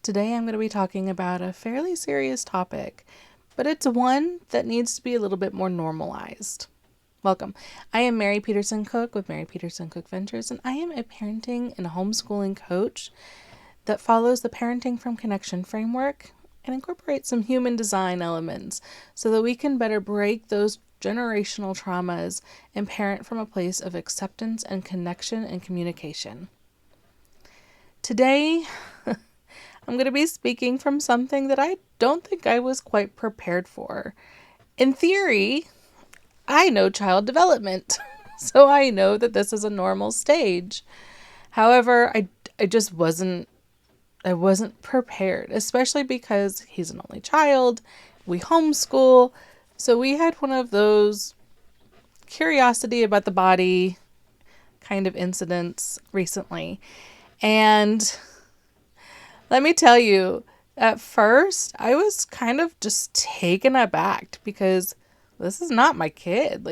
Today I'm going to be talking about a fairly serious topic, but it's one that needs to be a little bit more normalized. Welcome. I am Mary Peterson Cook with Mary Peterson Cook Ventures, and I am a parenting and homeschooling coach that follows the Parenting from Connection framework and incorporates some human design elements so that we can better break those generational traumas and parent from a place of acceptance and connection and communication. Today, I'm going to be speaking from something that I don't think I was quite prepared for. In theory, I know child development, so I know that this is a normal stage. However, I just wasn't prepared, especially because he's an only child. We homeschool, so we had one of those curiosity about the body kind of incidents recently. And let me tell you, at first, I was kind of just taken aback because this is not my kid.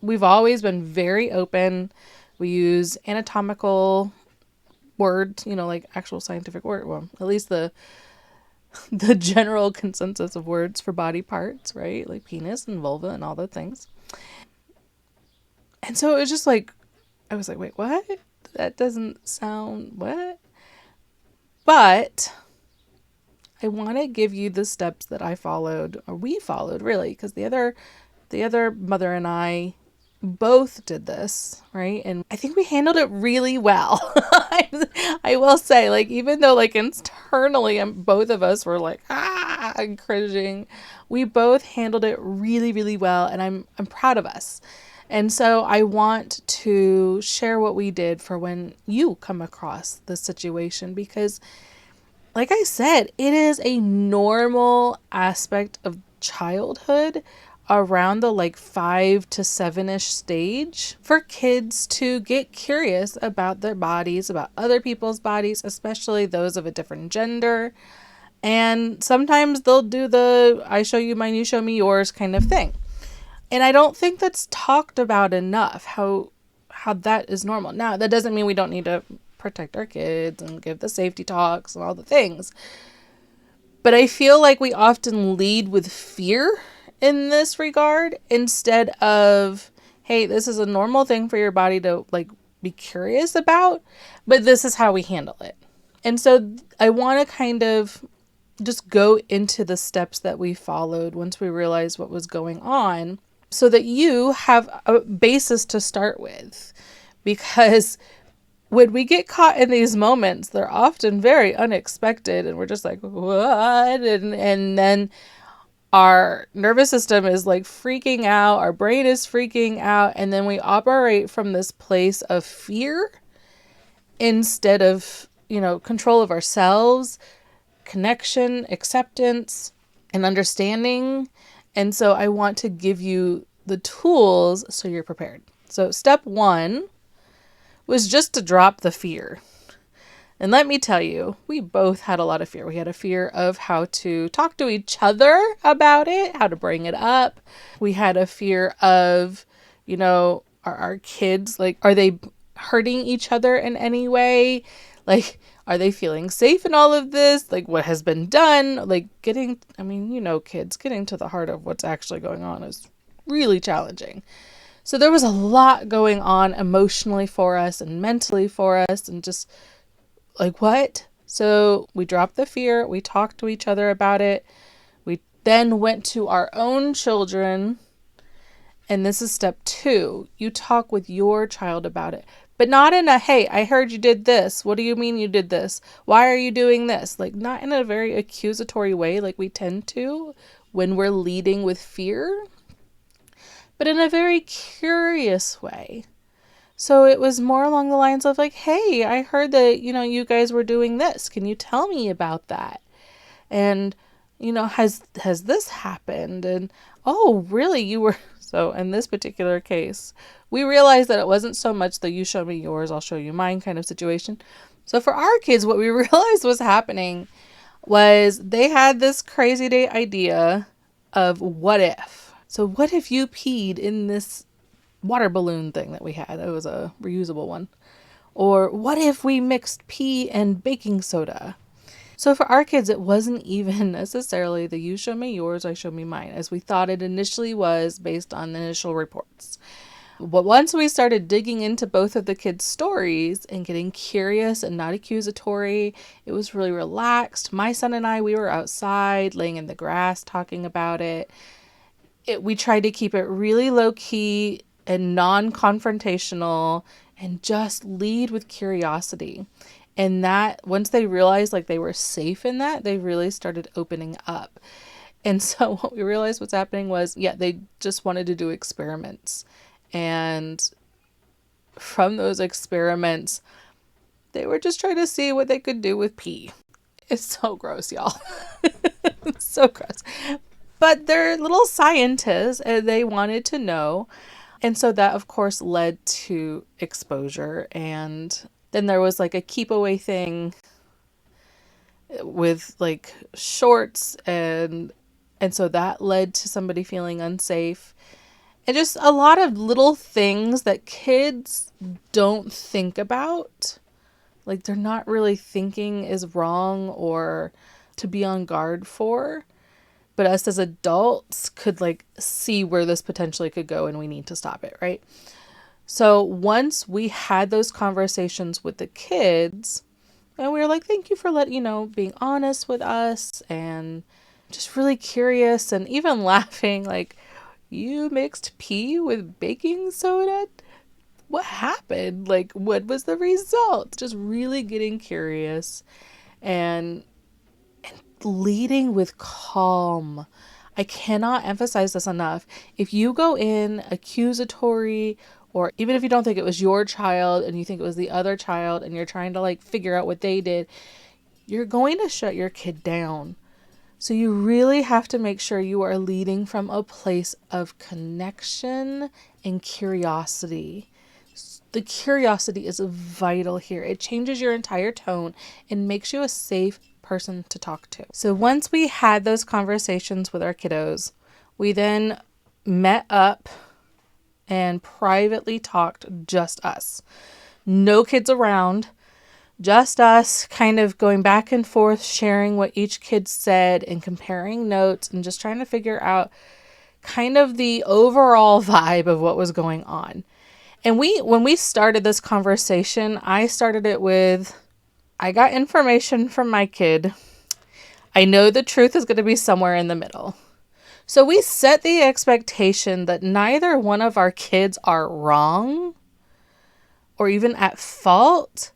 We've always been very open. We use anatomical words, like actual scientific word. Well, at least the general consensus of words for body parts, right? Like penis and vulva and all the things. And so it was just like, I was like, wait, what? That doesn't sound what? But I want to give you the steps that I followed, or we followed really, because the other mother and I both did this, right? And I think we handled it really well. I will say, even though internally both of us were and cringing, we both handled it really, really well, and I'm proud of us. And so I want to share what we did for when you come across this situation, because like I said, it is a normal aspect of childhood around the 5 to 7-ish stage for kids to get curious about their bodies, about other people's bodies, especially those of a different gender. And sometimes they'll do the I show you mine, you show me yours kind of thing. And I don't think that's talked about enough, how that is normal. Now, that doesn't mean we don't need to protect our kids and give the safety talks and all the things. But I feel like we often lead with fear in this regard instead of, hey, this is a normal thing for your body to be curious about, but this is how we handle it. And so I want to kind of just go into the steps that we followed once we realized what was going on, so that you have a basis to start with. Because when we get caught in these moments, they're often very unexpected, and we're just like, what? And then our nervous system is freaking out, our brain is freaking out, and then we operate from this place of fear instead of, control of ourselves, connection, acceptance, and understanding. And so I want to give you the tools so you're prepared. So step 1 was just to drop the fear. And let me tell you, we both had a lot of fear. We had a fear of how to talk to each other about it, how to bring it up. We had a fear of, our kids, are they hurting each other in any way? Are they feeling safe in all of this? What has been done? Kids getting to the heart of what's actually going on is really challenging. So there was a lot going on emotionally for us and mentally for us, and just what? So we dropped the fear. We talked to each other about it. We then went to our own children. And this is step 2. You talk with your child about it, but not in a, hey, I heard you did this. What do you mean you did this? Why are you doing this? Not in a very accusatory way like we tend to when we're leading with fear, but in a very curious way. So it was more along the lines of hey, I heard that, you guys were doing this. Can you tell me about that? And, has this happened? And, oh, really? You were... So in this particular case, we realized that it wasn't so much the you show me yours, I'll show you mine kind of situation. So for our kids, what we realized was happening was they had this crazy day idea of what if. So what if you peed in this water balloon thing that we had? It was a reusable one. Or what if we mixed pee and baking soda? So for our kids, it wasn't even necessarily the you show me yours, I show me mine, as we thought it initially was based on the initial reports. But once we started digging into both of the kids' stories and getting curious and not accusatory, it was really relaxed. My son and I, we were outside, laying in the grass, talking about it. We tried to keep it really low key and non-confrontational and just lead with curiosity. And that once they realized like they were safe in that, they really started opening up. And so what we realized what's happening was, yeah, they just wanted to do experiments. And from those experiments, they were just trying to see what they could do with pee. It's so gross, y'all. It's so gross. But they're little scientists and they wanted to know. And so that, of course, led to exposure. And then there was like a keep away thing with like shorts and so that led to somebody feeling unsafe. And just a lot of little things that kids don't think about. Like they're not really thinking is wrong or to be on guard for. But us as adults could like see where this potentially could go and we need to stop it, right? So once we had those conversations with the kids, and we were like, thank you for being honest with us and just really curious and even laughing, like, you mixed pee with baking soda? What happened? Like, what was the result? Just really getting curious and leading with calm. I cannot emphasize this enough. If you go in accusatory, or even if you don't think it was your child and you think it was the other child and you're trying to like figure out what they did, you're going to shut your kid down. So you really have to make sure you are leading from a place of connection and curiosity. The curiosity is vital here. It changes your entire tone and makes you a safe person to talk to. So once we had those conversations with our kiddos, we then met up and privately talked, just us. No kids around, just us, kind of going back and forth, sharing what each kid said and comparing notes and just trying to figure out kind of the overall vibe of what was going on. And when we started this conversation, I started it with, I got information from my kid. I know the truth is going to be somewhere in the middle. So we set the expectation that neither one of our kids are wrong or even at fault,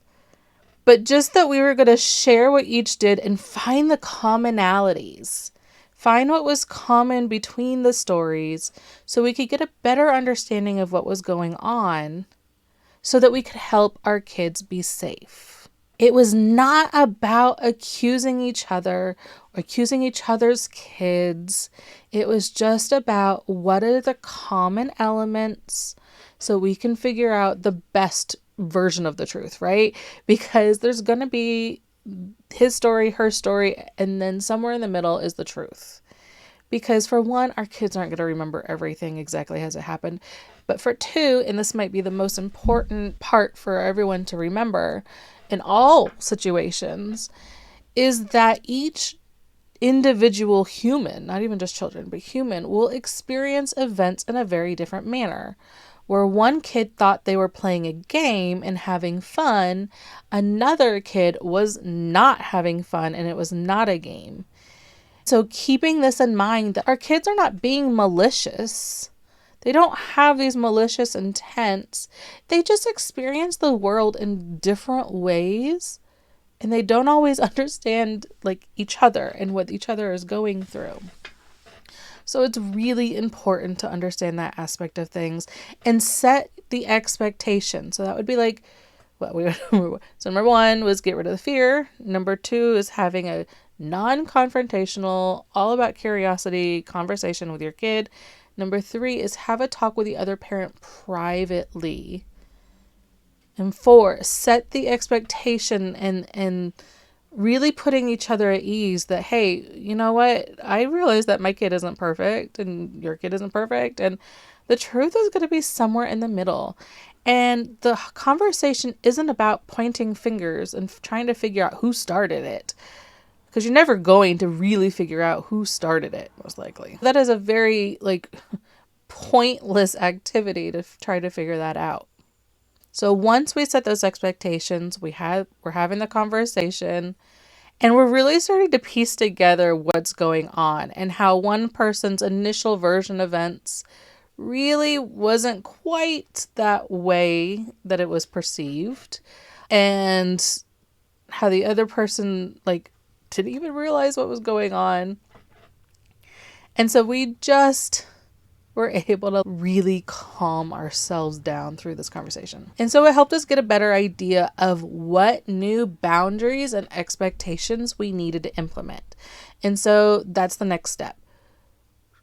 but just that we were going to share what each did and find the commonalities. Find what was common between the stories so we could get a better understanding of what was going on so that we could help our kids be safe. It was not about accusing each other or accusing each other's kids. It was just about what are the common elements so we can figure out the best version of the truth, right? Because there's going to be his story, her story, and then somewhere in the middle is the truth. Because for one, our kids aren't going to remember everything exactly as it happened. But for two, and this might be the most important part for everyone to remember in all situations, is that each individual human, not even just children, but human, will experience events in a very different manner. Where one kid thought they were playing a game and having fun, another kid was not having fun and it was not a game. So keeping this in mind, that our kids are not being malicious. They don't have these malicious intents. They just experience the world in different ways and they don't always understand like each other and what each other is going through. So it's really important to understand that aspect of things and set the expectation. So that would be like, so number one was get rid of the fear. Number two is having a non-confrontational, all about curiosity conversation with your kid. Number three is have a talk with the other parent privately. And four, set the expectation and really putting each other at ease that, hey, you know what? I realize that my kid isn't perfect and your kid isn't perfect. And the truth is going to be somewhere in the middle. And the conversation isn't about pointing fingers and trying to figure out who started it, because you're never going to really figure out who started it, most likely. That is a very pointless activity to try to figure that out. So once we set those expectations, we're having the conversation, and we're really starting to piece together what's going on and how one person's initial version of events really wasn't quite that way that it was perceived, and how the other person didn't even realize what was going on. And so we just were able to really calm ourselves down through this conversation. And so it helped us get a better idea of what new boundaries and expectations we needed to implement. And so that's the next step.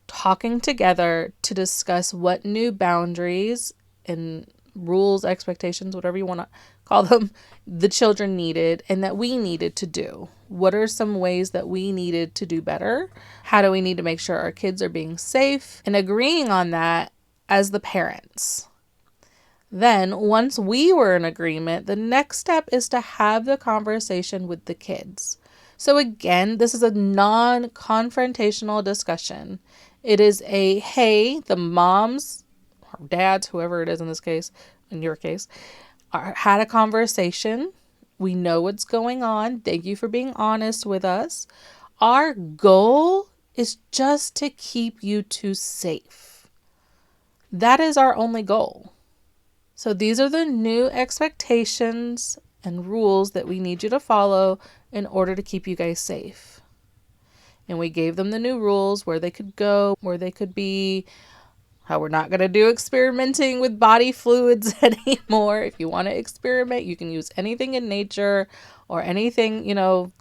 Talking together to discuss what new boundaries and rules, expectations, whatever you want to call them, the children needed and that we needed to do. What are some ways that we needed to do better? How do we need to make sure our kids are being safe? And agreeing on that as the parents. Then, once we were in agreement, the next step is to have the conversation with the kids. So again, this is a non-confrontational discussion. It is a, hey, the moms or dads, whoever it is in this case, in your case, had a conversation. We know what's going on. Thank you for being honest with us. Our goal is just to keep you two safe. That is our only goal. So these are the new expectations and rules that we need you to follow in order to keep you guys safe. And we gave them the new rules, where they could go, where they could be, how we're not going to do experimenting with body fluids anymore. If you want to experiment, you can use anything in nature or anything,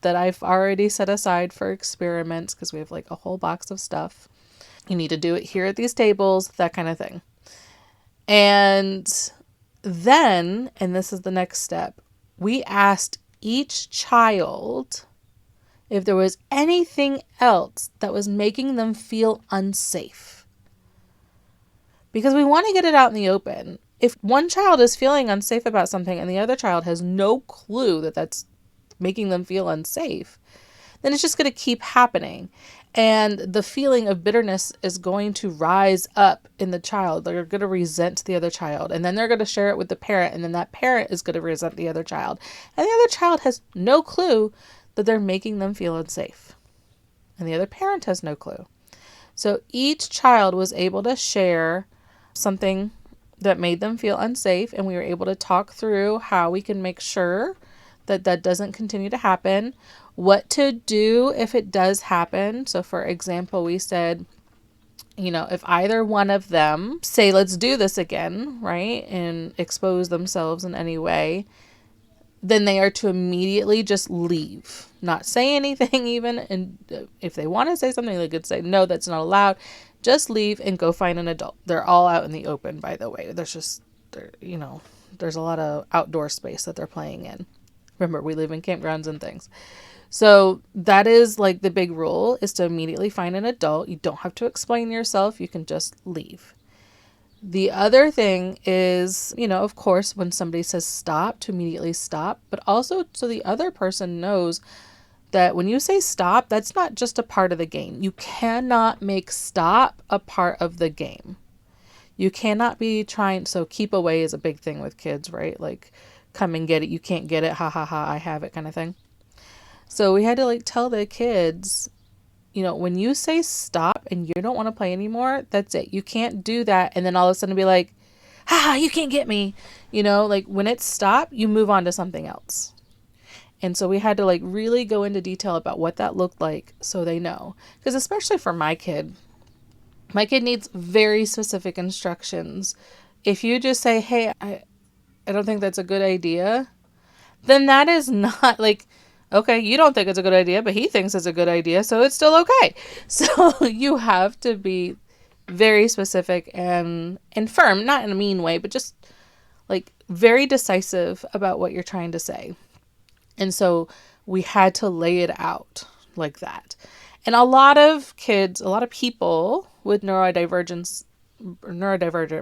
that I've already set aside for experiments, because we have a whole box of stuff. You need to do it here at these tables, that kind of thing. And then, and this is the next step, we asked each child if there was anything else that was making them feel unsafe. Because we want to get it out in the open. If one child is feeling unsafe about something and the other child has no clue that that's making them feel unsafe, then it's just going to keep happening. And the feeling of bitterness is going to rise up in the child. They're going to resent the other child. And then they're going to share it with the parent. And then that parent is going to resent the other child. And the other child has no clue that they're making them feel unsafe. And the other parent has no clue. So each child was able to share something that made them feel unsafe. And we were able to talk through how we can make sure that that doesn't continue to happen. What to do if it does happen. So for example, we said, if either one of them say, let's do this again, right, and expose themselves in any way, then they are to immediately just leave, not say anything even. And if they want to say something, they could say, no, that's not allowed. Just leave and go find an adult. They're all out in the open, by the way. There's a lot of outdoor space that they're playing in. Remember, we live in campgrounds and things. So that is the big rule, is to immediately find an adult. You don't have to explain yourself. You can just leave. The other thing is, of course, when somebody says stop, to immediately stop, but also so the other person knows that when you say stop, that's not just a part of the game. You cannot make stop a part of the game. You cannot be trying, so keep away is a big thing with kids, right? Come and get it. You can't get it. Ha ha ha, I have it kind of thing. So we had to tell the kids, when you say stop and you don't want to play anymore, that's it. You can't do that. And then all of a sudden be like, ha, you can't get me. When it's stop, you move on to something else. And so we had to really go into detail about what that looked like so they know. Because especially for my kid needs very specific instructions. If you just say, hey, I don't think that's a good idea, then that is not okay, you don't think it's a good idea, but he thinks it's a good idea, so it's still okay. So you have to be very specific and firm, not in a mean way, but just very decisive about what you're trying to say. And so we had to lay it out like that. And a lot of kids, a lot of people with neurodivergent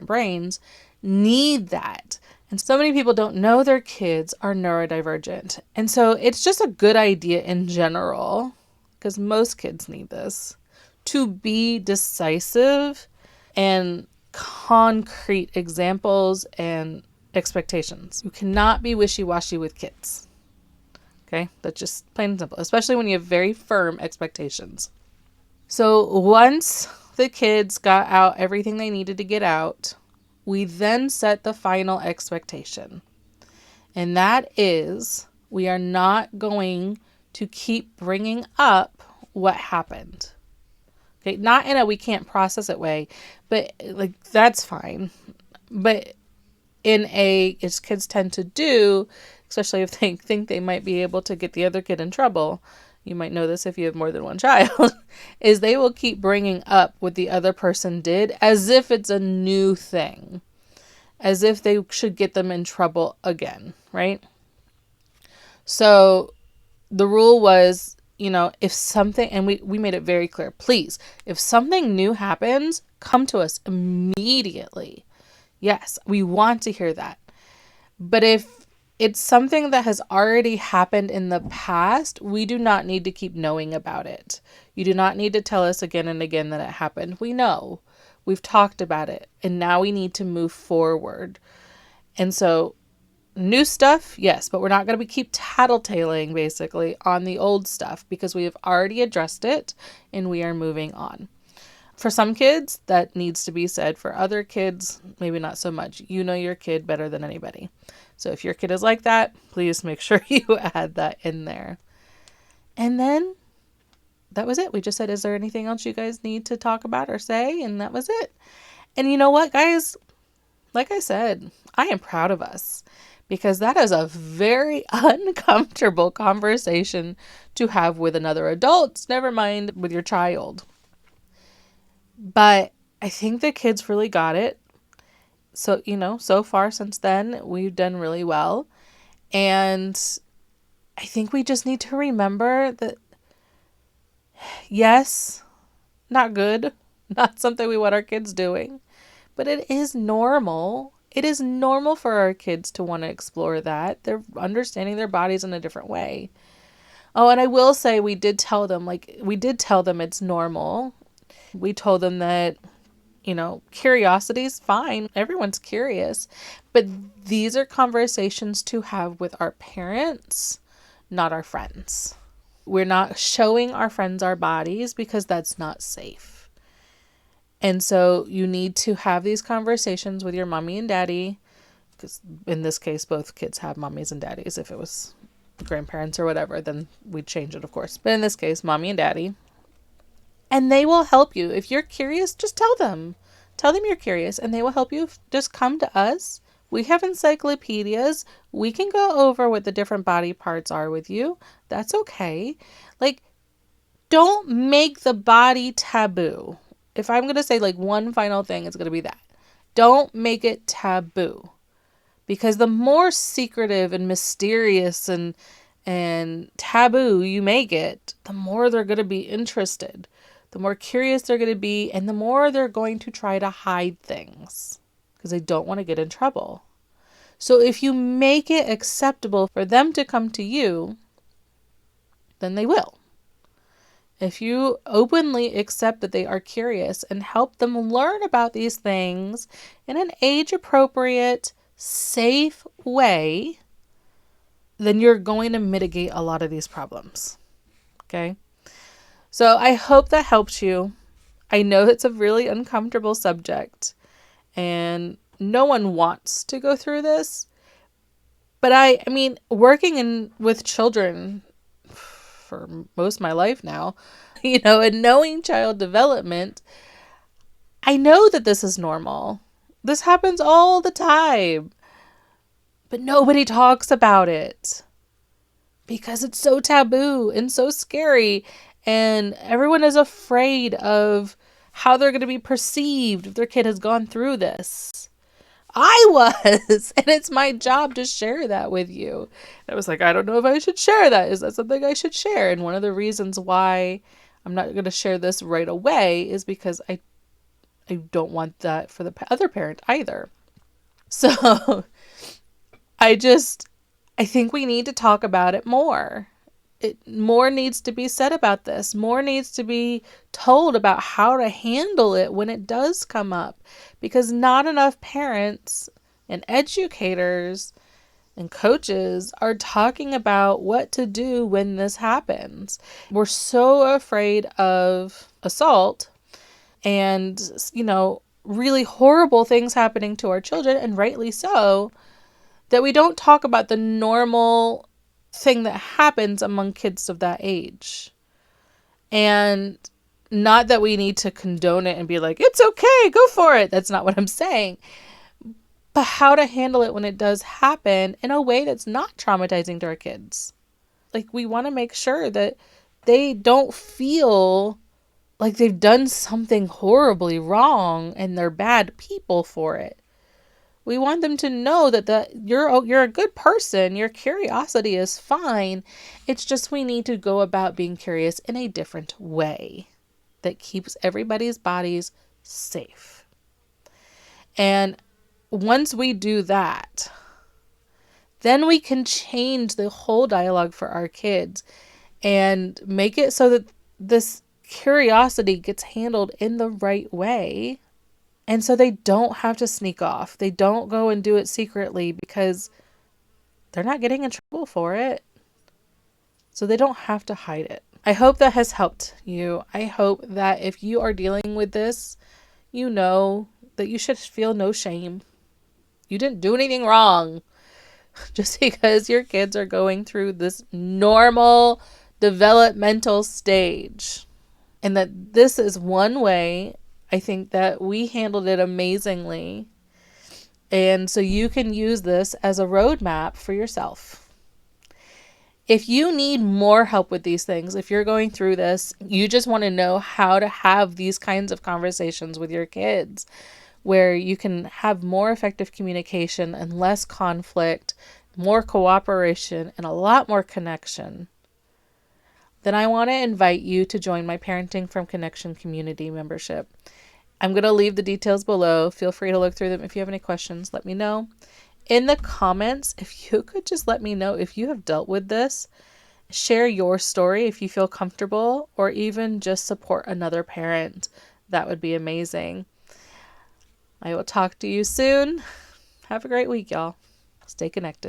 brains need that. And so many people don't know their kids are neurodivergent. And so it's just a good idea in general, because most kids need this, to be decisive and concrete examples and expectations. You cannot be wishy-washy with kids. Okay? That's just plain and simple, especially when you have very firm expectations. So once the kids got out everything they needed to get out, we then set the final expectation. And that is, we are not going to keep bringing up what happened. Okay, not in a we can't process it way, but like that's fine. But in a, as kids tend to do, especially if they think they might be able to get the other kid in trouble, you might know this if you have more than one child, is they will keep bringing up what the other person did as if it's a new thing, as if they should get them in trouble again, right? So the rule was, if something, and we made it very clear, please, if something new happens, come to us immediately. Yes, we want to hear that. But if it's something that has already happened in the past, we do not need to keep knowing about it. You do not need to tell us again and again that it happened. We know. We've talked about it. And now we need to move forward. And so new stuff, yes, but we're not going to keep tattletaling basically on the old stuff because we have already addressed it and we are moving on. For some kids, that needs to be said. For other kids, maybe not so much. You know your kid better than anybody. So if your kid is like that, please make sure you add that in there. And then that was it. We just said, is there anything else you guys need to talk about or say? And that was it. And you know what, guys? Like I said, I am proud of us because that is a very uncomfortable conversation to have with another adult, never mind with your child. But I think the kids really got it. So, so far since then, we've done really well. And I think we just need to remember that, yes, not good, not something we want our kids doing, but it is normal. It is normal for our kids to want to explore that. They're understanding their bodies in a different way. Oh, and I will say we did tell them it's normal. We told them that, curiosity is fine. Everyone's curious. But these are conversations to have with our parents, not our friends. We're not showing our friends our bodies because that's not safe. And so you need to have these conversations with your mommy and daddy, because in this case, both kids have mommies and daddies. If it was grandparents or whatever, then we'd change it, of course. But in this case, mommy and daddy. And they will help you. If you're curious, just tell them. Tell them you're curious and they will help you. Just come to us. We have encyclopedias. We can go over what the different body parts are with you. That's okay. Don't make the body taboo. If I'm going to say one final thing, it's going to be that. Don't make it taboo. Because the more secretive and mysterious and taboo you make it, the more they're going to be interested. The more curious they're going to be, and the more they're going to try to hide things because they don't want to get in trouble. So if you make it acceptable for them to come to you, then they will. If you openly accept that they are curious and help them learn about these things in an age-appropriate, safe way, then you're going to mitigate a lot of these problems. Okay? So I hope that helps you. I know it's a really uncomfortable subject and no one wants to go through this. But I mean, working with children for most of my life now, and knowing child development, I know that this is normal. This happens all the time. But nobody talks about it because it's so taboo and so scary. And everyone is afraid of how they're going to be perceived if their kid has gone through this. I was, and it's my job to share that with you. I was like, I don't know if I should share that. Is that something I should share? And one of the reasons why I'm not going to share this right away is because I don't want that for the other parent either. So I think we need to talk about it more. More needs to be said about this. More needs to be told about how to handle it when it does come up, because not enough parents and educators and coaches are talking about what to do when this happens. We're so afraid of assault and, really horrible things happening to our children, and rightly so, that we don't talk about the normal thing that happens among kids of that age. And not that we need to condone it and be like, it's okay, go for it. That's not what I'm saying. But how to handle it when it does happen in a way that's not traumatizing to our kids. Like, we want to make sure that they don't feel like they've done something horribly wrong and they're bad people for it. We want them to know that you're a good person. Your curiosity is fine. It's just we need to go about being curious in a different way that keeps everybody's bodies safe. And once we do that, then we can change the whole dialogue for our kids and make it so that this curiosity gets handled in the right way. And so they don't have to sneak off. They don't go and do it secretly because they're not getting in trouble for it. So they don't have to hide it. I hope that has helped you. I hope that if you are dealing with this, you know that you should feel no shame. You didn't do anything wrong. Just because your kids are going through this normal developmental stage. And that this is one way, I think, that we handled it amazingly. And so you can use this as a roadmap for yourself. If you need more help with these things, if you're going through this, you just want to know how to have these kinds of conversations with your kids where you can have more effective communication and less conflict, more cooperation, and a lot more connection, then I want to invite you to join my Parenting from Connection community membership. I'm going to leave the details below. Feel free to look through them. If you have any questions, let me know. In the comments, if you could just let me know if you have dealt with this, share your story if you feel comfortable, or even just support another parent. That would be amazing. I will talk to you soon. Have a great week, y'all. Stay connected.